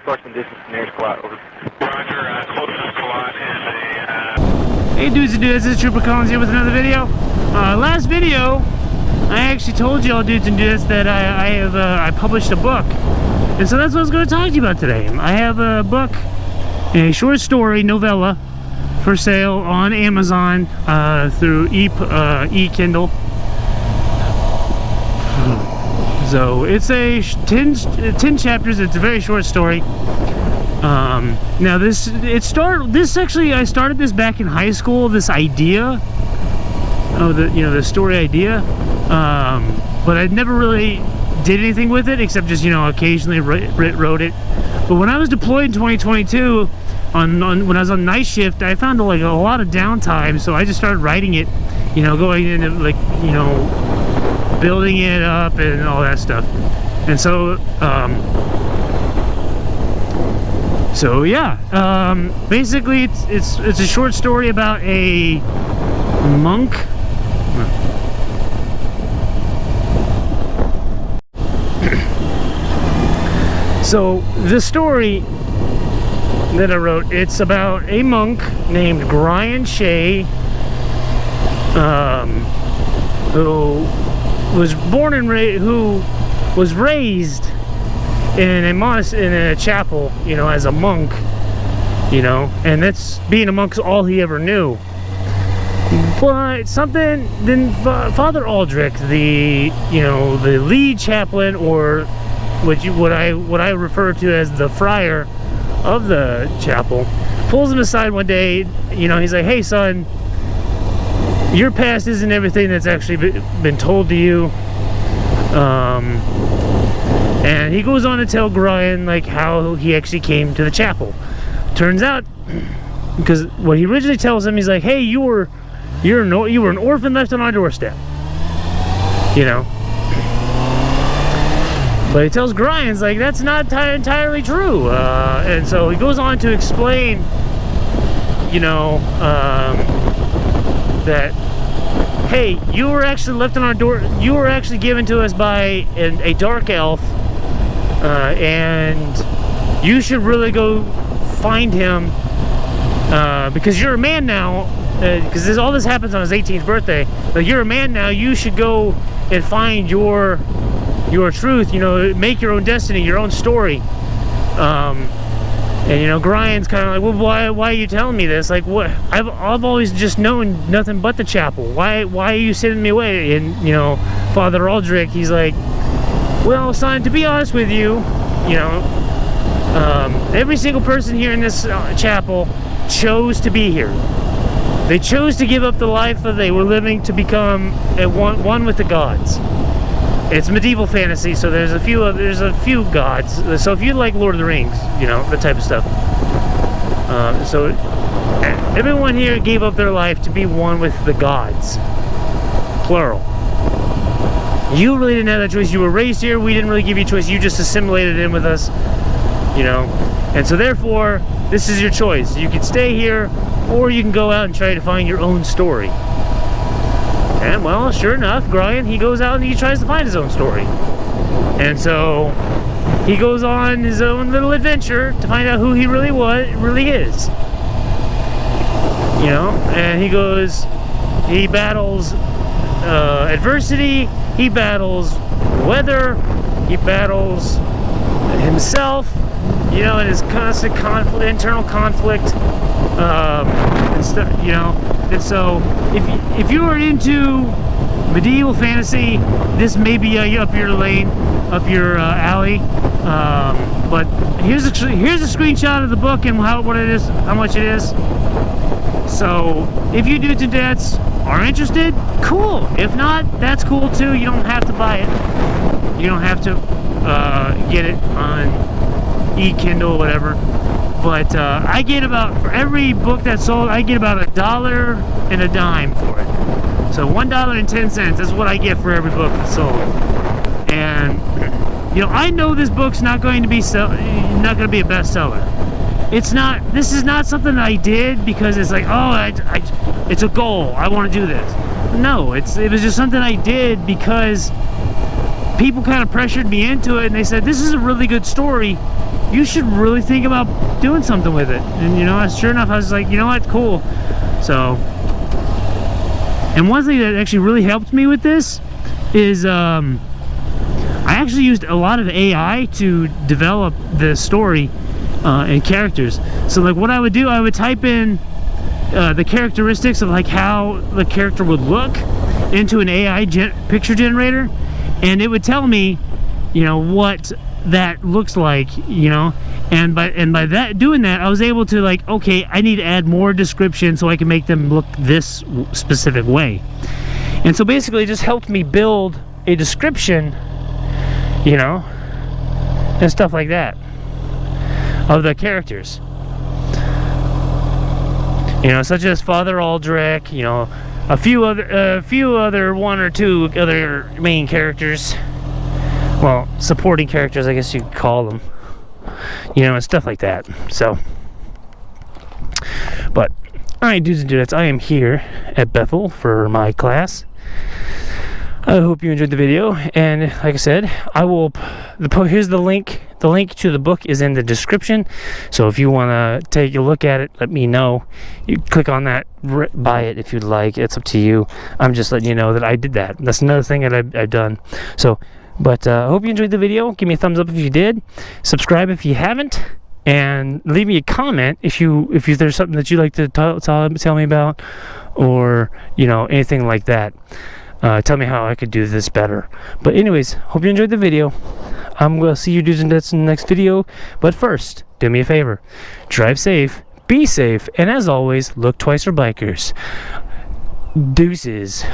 approximate distance to nearest Kalat, over. Roger, closest Kalat is Hey dudes and dudes, this is Trooper Collins here with another video. Last video, I actually told y'all dudes and dudes that I published a book. And so that's what I was going to talk to you about today. I have a book, a short story novella, for sale on Amazon through e-Kindle. So it's a 10 chapters. It's a very short story. Now I started this back in high school. This idea of the story idea, but I never really did anything with it except just occasionally wrote it. But when I was deployed in 2022. When I was on night shift, I found like a lot of downtime, so I just started writing it, going into building it up and all that stuff. And so basically it's a short story about a monk. So the story that I wrote, it's about a monk named Brian Shea, who was born and raised in a chapel, as a monk, and that's being a monk's all he ever knew. But then Father Aldrich, the lead chaplain, or what I refer to as the friar of the chapel, pulls him aside one day. He's like, "Hey son, your past isn't everything that's actually been told to you." And he goes on to tell Brian how he actually came to the chapel. Turns out, because what he originally tells him, he's like, "Hey, you were an orphan left on our doorstep," But he tells Grimes, that's not entirely true. And so he goes on to explain, that, hey, you were actually left on our door, you were actually given to us by a dark elf, and you should really go find him, because you're a man now, because all this happens on his 18th birthday, but you're a man now, you should go and find your truth, make your own destiny, your own story. And Grimes kind of like, well, why are you telling me this? What? I've always just known nothing but the chapel. Why are you sending me away? And Father Aldrich, he's like, well, son, to be honest with you, every single person here in this chapel chose to be here. They chose to give up the life that they were living to become one with the gods. It's medieval fantasy, so there's a few gods. So if you like Lord of the Rings, the type of stuff. So everyone here gave up their life to be one with the gods, plural. You really didn't have that choice. You were raised here. We didn't really give you a choice. You just assimilated in with us, And so therefore, this is your choice. You can stay here, or you can go out and try to find your own story. And well, sure enough, Brian, he goes out and he tries to find his own story. And so he goes on his own little adventure to find out who he really is. And he battles adversity, he battles weather, he battles himself, and his constant internal conflict, and stuff, And so, if you are into medieval fantasy, this may be up your lane, up your alley. But here's a screenshot of the book and how much it is. So, if you dudes and dads are interested, cool. If not, that's cool too. You don't have to buy it. You don't have to get it on e-Kindle or whatever. But I get for every book that's sold, I get about $1 and a dime for it. So $1.10, that's what I get for every book that's sold. And I know this book's not going to be a bestseller. This is not something that I did because it's like, oh, it's a goal, I want to do this. No, it was just something I did because people kind of pressured me into it, and they said, this is a really good story. you should really think about doing something with it. And you know, sure enough, I was like, you know what, cool. So, and one thing that actually really helped me with this is I actually used a lot of AI to develop the story and characters. So like what I would do, I would type in the characteristics of like how the character would look into an AI picture generator, and it would tell me, you know, what that looks like, you know. And by that, doing that, I was able to like, okay, I need to add more description so I can make them look this specific way. And so basically it just helped me build a description, you know, and stuff like that of the characters, you know, such as Father Aldrich, you know, a few other one or two other main characters, well, supporting characters, I guess you could call them, you know, and stuff like that. So, but all right, dudes and dudettes, I am here at Bethel for my class. I hope you enjoyed the video, and like I said, I will. Here's the link. The link to the book is in the description. So if you want to take a look at it, let me know. You click on that, buy it if you'd like. It's up to you. I'm just letting you know that I did that. That's another thing that I've done. So, but I hope you enjoyed the video. Give me a thumbs up if you did. Subscribe if you haven't, and leave me a comment if there's something that you'd like to tell me about, or you know, anything like that. Tell me how I could do this better. But anyways, hope you enjoyed the video. I'm going to see you dudes and dudettes in the next video. But first, do me a favor. Drive safe, be safe, and as always, look twice for bikers. Deuces.